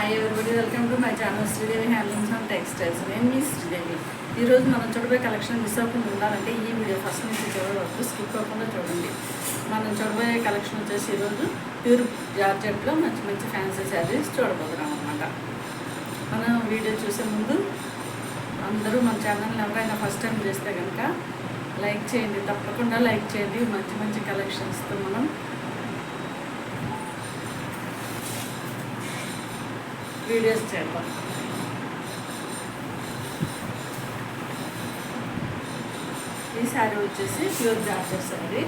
Hi everybody, welcome to my channel Sridevi handlooms and textiles. నేను మీ శ్రీదేవి. ఈరోజు మనం చూడబోయే కలెక్షన్ మిస్ అవ్వకుండా ఉండాలంటే ఈ వీడియో ఫస్ట్ నుంచి చివరి వరకు స్కిప్ అవ్వకుండా చూడండి. మనం చూడబోయే కలెక్షన్ వచ్చేసి ఈరోజు ప్యూర్ జార్జెట్లో మంచి మంచి ఫ్యాన్సీ శారీస్ చూడబోతున్నాం అన్నమాట. మనం వీడియో చూసే ముందు అందరూ మన ఛానల్ని ఎవరైనా ఫస్ట్ టైం చేస్తే కనుక లైక్ చేయండి, తప్పకుండా లైక్ చేయండి. మంచి మంచి కలెక్షన్స్తో మనం వీడియోస్ చేద్దాం. ఈ శారీ వచ్చేసి ప్యూర్ జార్జెట్ శారీ.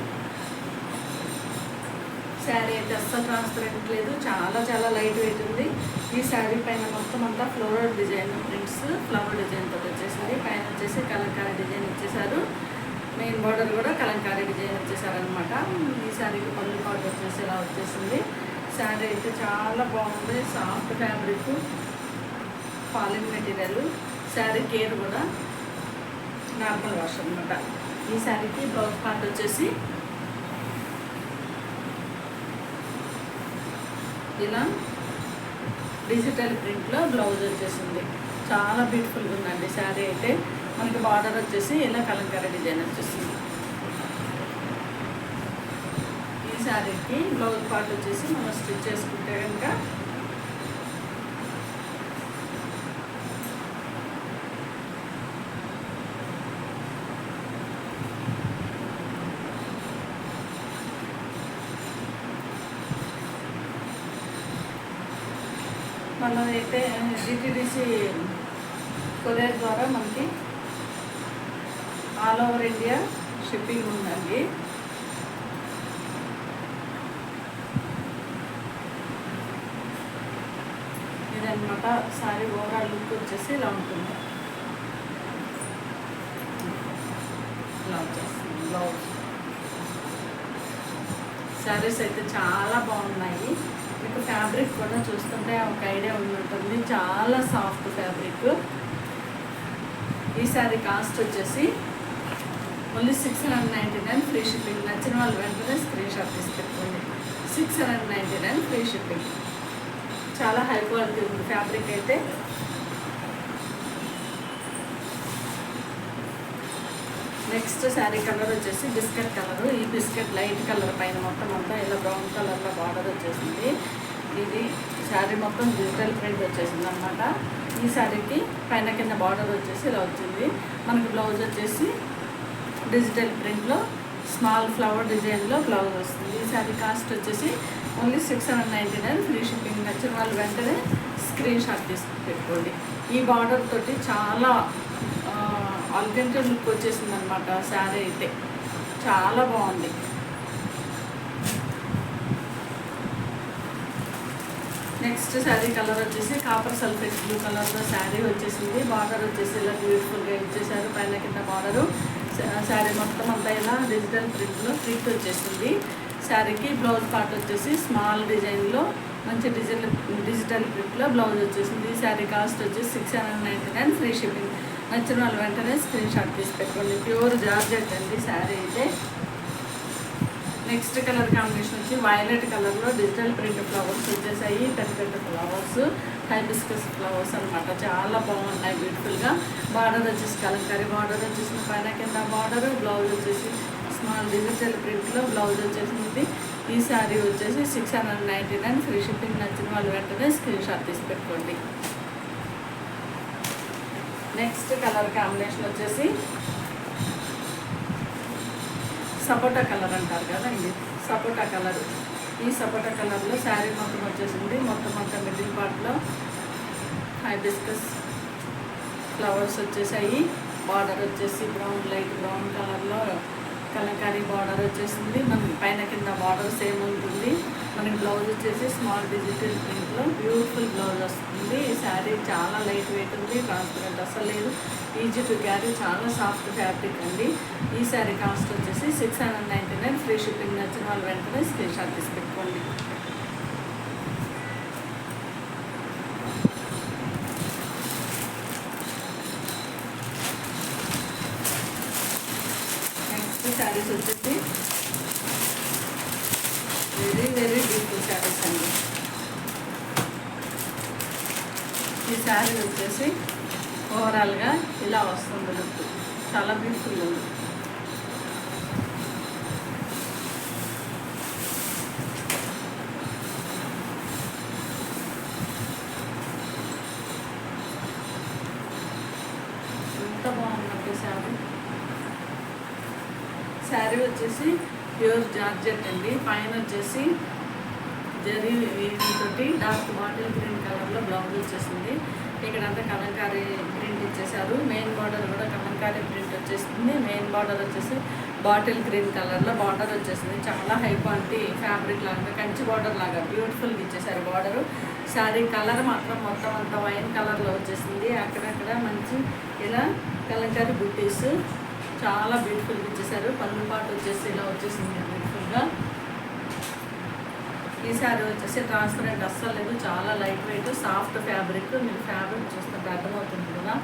శారీ అయితే అస్సలు ట్రాన్స్పరెంట్ లేదు, చాలా చాలా లైట్ వెయిట్ ఉంది. ఈ శారీ పైన మొత్తం అంతా ఫ్లోరల్ డిజైన్ ప్రింట్స్, ఫ్లవర్ డిజైన్తో వచ్చేసింది. పైన వచ్చేసి కలంకారీ డిజైన్ ఇచ్చేసారు. మెయిన్ బార్డర్ కూడా కలంకారీ డిజైన్ వచ్చేసారనమాట. ఈ శారీకి పళ్ళు పాటు వచ్చేసి ఇలా వచ్చేసింది. శారీ అయితే చాలా బాగుంది, soft fabric, falling material. Sari care కూడా నార్మల్ వాష్ అనమాట. ఈ శారీకి బ్లౌజ్ పార్ట్ వచ్చేసి ఇలా డిజిటల్ ప్రింట్లో బ్లౌజ్ వచ్చేసింది. చాలా బ్యూటిఫుల్గా ఉందండి శారీ అయితే. మనకి బార్డర్ వచ్చేసి ఇలా కలంకారీ డిజైన్ వచ్చేసింది. ఈ శారీకి బ్లౌజ్ పార్ట్ వచ్చేసి మనం స్టిచ్ చేసుకుంటే కనుక మనమైతే డిటిడిసి కొరియర్ ద్వారా మనకి ఆల్ ఓవర్ ఇండియా షిప్పింగ్ ఉందండి. ఇదన్నమాట సారీ ఓవరాల్ లుక్ వచ్చేసి ఇలా ఉంటుంది. ఇలా వచ్చేస్తుంది బ్లౌజ్. శారీస్ అయితే చాలా బాగున్నాయి. మీకు ఫ్యాబ్రిక్ కూడా చూస్తుంటే ఒక ఐడియా ఉంటుంది, చాలా సాఫ్ట్ ఫ్యాబ్రిక్. ఈ శారీ కాస్ట్ వచ్చేసి ఓన్లీ 699 ఫ్రీ షిప్పింగ్. నచ్చిన వాళ్ళు వెంటనే స్క్రీన్ షాట్ తీసి పెట్టుకోండి. 699 ఫ్రీ షిప్పింగ్. చాలా హై క్వాలిటీ ఉంది ఫ్యాబ్రిక్ అయితే. నెక్స్ట్ శారీ కలర్ వచ్చేసి బిస్కెట్ కలరు. ఈ బిస్కెట్ లైట్ కలర్ పైన మొత్తం అంతా ఇలా బ్రౌన్ కలర్లో బార్డర్ వచ్చేసింది. ఇది శారీ మొత్తం డిజిటల్ ప్రింట్ వచ్చేసింది అన్నమాట. ఈ శారీకి పైన కింద బార్డర్ వచ్చేసి ఇలా వచ్చింది. మనకి బ్లౌజ్ వచ్చేసి డిజిటల్ ప్రింట్లో స్మాల్ ఫ్లవర్ డిజైన్లో బ్లౌజ్ వస్తుంది. ఈ శారీ కాస్ట్ వచ్చేసి ఓన్లీ 699 ఫ్రీ షిప్పింగ్. నచ్చిన వాళ్ళు వెంటనే స్క్రీన్ షాట్ తీసుకుని పెట్టుకోండి. ఈ బార్డర్ తోటి చాలా ఆల్టర్నేటివ్ లుక్ వచ్చేసింది అనమాట. శారీ అయితే చాలా బాగుంది. నెక్స్ట్ శారీ కలర్ వచ్చేసి కాపర్ సల్ఫేట్ బ్లూ కలర్లో శారీ వచ్చేసింది. బార్డర్ వచ్చేసి ఇలా బ్యూటిఫుల్గా ఇచ్చేసారు. పైన కింద బార్డరు. శారీ మొత్తం అంతా ఇలా డిజిటల్ ప్రింట్లో ప్రింట్ వచ్చేసింది. శారీకి బ్లౌజ్ పార్ట్ వచ్చేసి స్మాల్ డిజైన్లో మంచి డిజిటల్ ప్రింట్లో బ్లౌజ్ వచ్చేసింది. ఈ శారీ కాస్ట్ వచ్చేసి 699 ఫ్రీ షిప్పింగ్. నచ్చిన వాళ్ళు వెంటనే స్క్రీన్ షాట్ తీసి పెట్టుకోండి. ప్యూర్ జార్జెట్ అండి శారీ అయితే. నెక్స్ట్ కలర్ కాంబినేషన్ వచ్చి వైలెట్ కలర్లో డిజిటల్ ప్రింట్ ఫ్లవర్స్ వచ్చేసాయి. పెద్ద పెద్ద ఫ్లవర్స్, హైబిస్కస్ ఫ్లవర్స్ అనమాట. చాలా బాగున్నాయి బ్యూటిఫుల్గా. బార్డర్ వచ్చేసి కలంకారీ బార్డర్ వచ్చేసింది. పైన కింద బార్డర్. బ్లౌజ్ వచ్చేసి స్మాల్ డిజిటల్ ప్రింట్లో బ్లౌజ్ వచ్చేసింది. ఈ శారీ వచ్చేసి 699 ఫ్రీ షిప్పింగ్. నచ్చిన వాళ్ళు వెంటనే స్క్రీన్ షాట్ తీసి పెట్టుకోండి. నెక్స్ట్ కలర్ కాంబినేషన్ వచ్చేసి సపోటా కలర్ అంటారు కదండి, సపోటా కలర్. ఈ సపోటా కలర్లో శారీ మొత్తం వచ్చేసింది. మొత్తం అంతా మిడిల్ పార్ట్లో హైబిస్కస్ ఫ్లవర్స్ వచ్చేసాయి. బార్డర్ వచ్చేసి బ్రౌన్, లైట్ బ్రౌన్ కలర్లో కలంకారీ బార్డర్ వచ్చేసింది. మనకి పైన కింద బార్డర్ సేమ్ ఉంటుంది. మనకి బ్లౌజ్ వచ్చేసి స్మాల్ డిజిటల్ ప్రింట్లో బ్యూటిఫుల్ బ్లౌజ్ వస్తుంది. ఈ శారీ చాలా లైట్ వెయిట్ ఉంది, ట్రాన్స్పరెంట్ అసలు లేదు, ఈజీ టు క్యారీ, చాలా సాఫ్ట్ ఫ్యాబ్రిక్ అండి. ఈ శారీ కాస్ట్ వచ్చేసి 699 ఫ్రీ షిప్పింగ్. నచ్చిన వాళ్ళు వెంటనే స్క్రీన్ షాట్ తీసి పెట్టుకోండి. నెక్స్ట్ శారీస్ వచ్చేసి వెరీ వెరీ బ్యూటిఫుల్ శారీస్ అండి. ఈ శారీ వచ్చేసి ఓవరాల్గా ఇలా వస్తుంది లుక్, చాలా బ్యూటిఫుల్ ఉంది. ఎంత బాగుందండి శారీ. శారీ వచ్చేసి ప్యూర్ జార్జెట్ అండి. పైన వచ్చేసి జరీ తోటి డార్క్ బాటిల్ గ్రీన్ కలర్లో బ్లౌజ్ వచ్చేసింది. ఇక్కడంతా కలంకారీ ప్రింట్ ఇచ్చేసారు. మెయిన్ బార్డర్ కూడా కలంకారీ ప్రింట్ వచ్చేసింది. మెయిన్ బార్డర్ వచ్చేసి బాటిల్ గ్రీన్ కలర్లో బార్డర్ వచ్చేసింది. చాలా హై క్వాలిటీ ఫ్యాబ్రిక్ లాగా కంచి బార్డర్ లాగా బ్యూటిఫుల్గా ఇచ్చేసారు బార్డరు. శారీ కలర్ మాత్రం మొత్తం అంతా వైన్ కలర్లో వచ్చేసింది. అక్కడక్కడ మంచి ఇలా కలంకారీ బుట్టీస్ చాలా బ్యూటిఫుల్గా ఇచ్చేసారు. పళ్ళు పాటు వచ్చేసి ఇలా వచ్చేసింది బ్యూటిఫుల్గా. ఈ శారీ వచ్చేసి ట్రాన్స్పరెంట్ అస్సలు లేదు, చాలా లైట్ వెయిట్ సాఫ్ట్ ఫ్యాబ్రిక్. మీరు ఫ్యాబ్రిక్ చూస్తుంటే అర్థమవుతుంది కదా,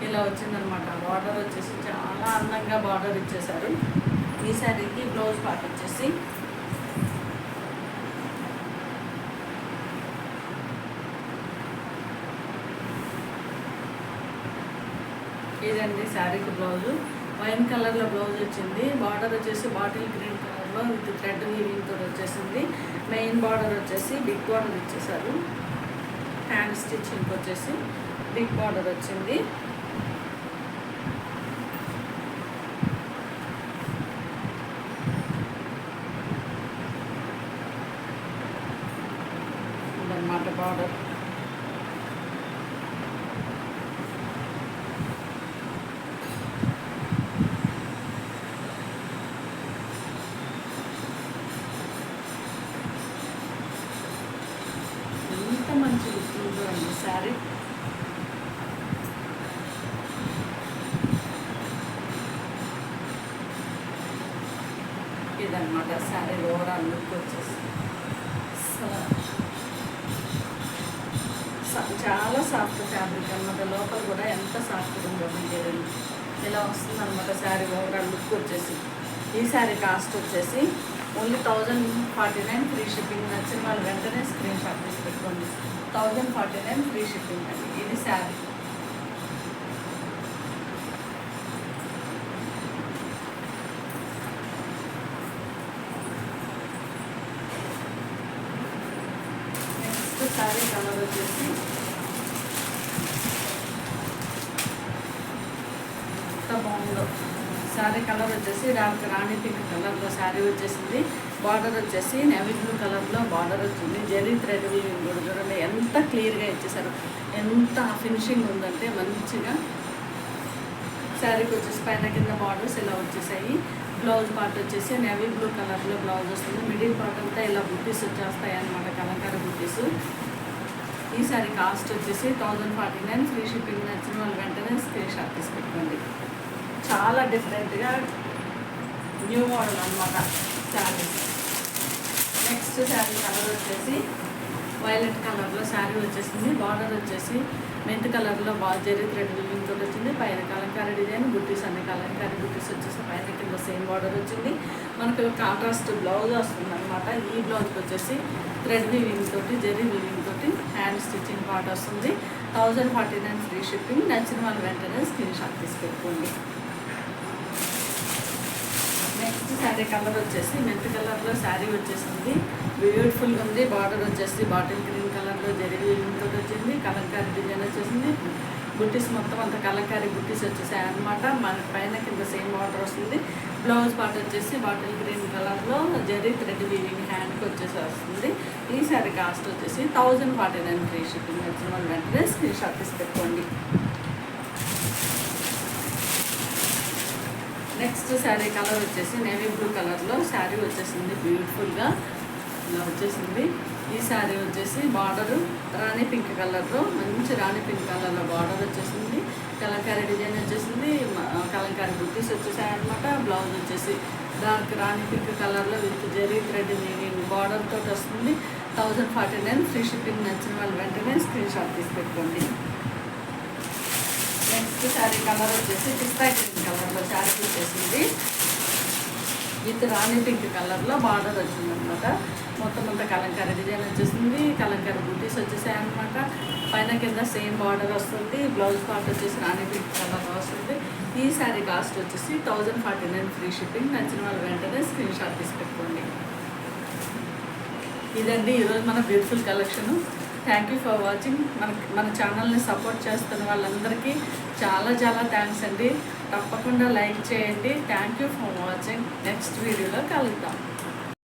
ఇలా వచ్చిందనమాట. బార్డర్ వచ్చేసి చాలా అందంగా బార్డర్ ఇచ్చేసారు. ఈ శారీకి బ్లౌజ్ పార్ట్ వచ్చేసి ఇదండి శారీకి బ్లౌజు. వైన్ కలర్లో బ్లౌజ్ వచ్చింది. బార్డర్ వచ్చేసి బాటిల్ గ్రీన్ కలర్లో విత్ థ్రెడ్ వీవింగ్తో వచ్చేసింది. మెయిన్ బార్డర్ వచ్చేసి బిగ్ బార్డర్ ఇచ్చేసారు. హ్యాండ్ స్టిచ్చింగ్ వచ్చేసి బిగ్ బార్డర్ వచ్చింది. ఇదన్నమాట బార్డర్. ఎంత మంచి లుక్ ఉందండి శారీ. ఇదన్నమాట శారీ ఓవరాల్ లుక్ వచ్చేసి చాలా సాఫ్ట్ ఫ్యాబ్రిక్ అనమాట. లోపల కూడా ఎంత సాఫ్ట్గా ఉందో మెటీరియల్ ఇలా వస్తుంది అనమాట. శారీ ఓవరాల్ లుక్ వచ్చేసి ఈ శారీ కాస్ట్ వచ్చేసి ఓన్లీ 1049 ఫ్రీ షిప్పింగ్. నచ్చిన వాళ్ళు వెంటనే స్క్రీన్ షాట్ తీసి పెట్టుకోండి. 1049 ఫ్రీ షిప్పింగ్ అండి. ఇది శారీ. నెక్స్ట్ శారీ కలర్ వచ్చేసి ఎంత బాగుందో. శారీ కలర్ వచ్చేసి డార్క్ రాణి పింక్ కలర్లో శారీ వచ్చేసింది. బార్డర్ వచ్చేసి నేవీ బ్లూ కలర్లో బార్డర్ వచ్చింది. జరీ థ్రెడ్ వీవింగ్ కూడా చూడండి ఎంత క్లియర్గా ఇచ్చేసారు. ఎంత ఫినిషింగ్ ఉందంటే మంచిగా. శారీకి వచ్చేసి పైన కింద బార్డర్స్ ఇలా వచ్చేసాయి. బ్లౌజ్ పార్ట్ వచ్చేసి నేవీ బ్లూ కలర్లో బ్లౌజ్ వస్తుంది. మిడిల్ పార్ట్ అంతా ఇలా బుట్టీస్ వచ్చేస్తాయి అన్నమాట, కలంకారీ బుట్టీస్. ఈ శారీ కాస్ట్ వచ్చేసి 1049 ఫ్రీ షిప్పింగ్. నచ్చిన వాళ్ళు వెంటనే స్క్రీన్ షాట్ తీసి పెట్టుకోండి. చాలా డిఫరెంట్గా న్యూ మోడల్ అనమాట శారీ. నెక్స్ట్ శారీ కలర్ వచ్చేసి వైలెట్ కలర్లో శారీ వచ్చేసింది. బార్డర్ వచ్చేసి మెంత్ కలర్లో జరీ థ్రెడ్ వీవింగ్తో వచ్చింది. పైన కలంకారీ డిజైన్ బుట్టీస్ అన్ని కలంకారీ బుట్టీస్ వచ్చేసి పైన కింద సేమ్ బార్డర్ వచ్చింది. మనకు కాంట్రాస్ట్ బ్లౌజ్ వస్తుంది అనమాట. ఈ బ్లౌజ్కి వచ్చేసి థ్రెడ్ వీవింగ్ తోటి జరీ వీవింగ్ తోటి హ్యాండ్ స్టిచ్చింగ్ పార్ట్ వస్తుంది. 1049 ఫ్రీ షిప్పింగ్. నచ్చిన వాళ్ళు వెంటనే స్క్రీన్ షాట్ తీసి పెట్టుకోండి. నెక్స్ట్ శారీ కలర్ వచ్చేసి మెంత్ కలర్లో శారీ వచ్చేసింది. బ్యూటిఫుల్గా ఉంది. బార్డర్ వచ్చేసి బాటిల్ గ్రీన్ కలర్లో జరీ వీవింగ్తో వచ్చింది. కలంకారీ డిజైన్ వచ్చేసింది. బుట్టీస్ మొత్తం అంత కలంకారీ బుట్టీస్ వచ్చేసాయి అనమాట. మన పైన కింద సేమ్ బార్డర్ వస్తుంది. బ్లౌజ్ పార్ట్ వచ్చేసి బాటిల్ గ్రీన్ కలర్లో జరీ థ్రెడ్ వీవింగ్ హ్యాండ్కి వచ్చేసి వస్తుంది. ఈ శారీ కాస్ట్ వచ్చేసి 1049 ఫ్రీ షిప్పింగ్. వచ్చిన వాళ్ళు వెంటనే స్క్రీన్ షాట్ తీసి పెట్టుకోండి. నెక్స్ట్ శారీ కలర్ వచ్చేసి నేవీ బ్లూ కలర్లో శారీ వచ్చేసింది. బ్యూటిఫుల్గా ఇలా వచ్చేసింది. ఈ శారీ వచ్చేసి బార్డరు రాణి పింక్ కలర్లో మంచి రాణి పింక్ కలర్లో బార్డర్ వచ్చేసింది. కలంకారీ డిజైన్ వచ్చేసింది. కలంకారీ బుట్టీస్ వచ్చేసాయి అనమాట. బ్లౌజ్ వచ్చేసి డార్క్ రాణి పింక్ కలర్లో with zari thread weaving border తోటి వస్తుంది. 1049 ఫ్రీ షిప్పింగ్. నచ్చిన వాళ్ళు వెంటనే స్క్రీన్ షాట్ తీసి పెట్టుకోండి. నెక్స్ట్ శారీ కలర్ వచ్చేసి పిస్తా గ్రీన్ కలర్లో శారీ వచ్చేసింది. విత్ రాణి పింక్ కలర్లో బార్డర్ వచ్చిందనమాట. మొత్తం అంతా కలంకారీ డిజైన్ వచ్చేసింది, కలంకారీ బూటీస్ వచ్చేసాయి అనమాట. పైన కింద సేమ్ బార్డర్ వస్తుంది. బ్లౌజ్ పార్ట్ వచ్చేసి రాణి పింక్ కలర్లో వస్తుంది. ఈ శారీ కాస్ట్ వచ్చేసి 1049 ఫ్రీ షిప్పింగ్. నచ్చిన వాళ్ళు వెంటనే స్క్రీన్ షాట్ తీసి పెట్టుకోండి. ఇదండి ఈరోజు మన beautiful collection. Thank you for watching. మన ఛానల్ని సపోర్ట్ చేస్తున్న వాళ్ళందరికీ చాలా చాలా థ్యాంక్స్ అండి. తప్పకుండా లైక్ చేయండి. Thank you for watching. Next వీడియోలో కలుద్దాం.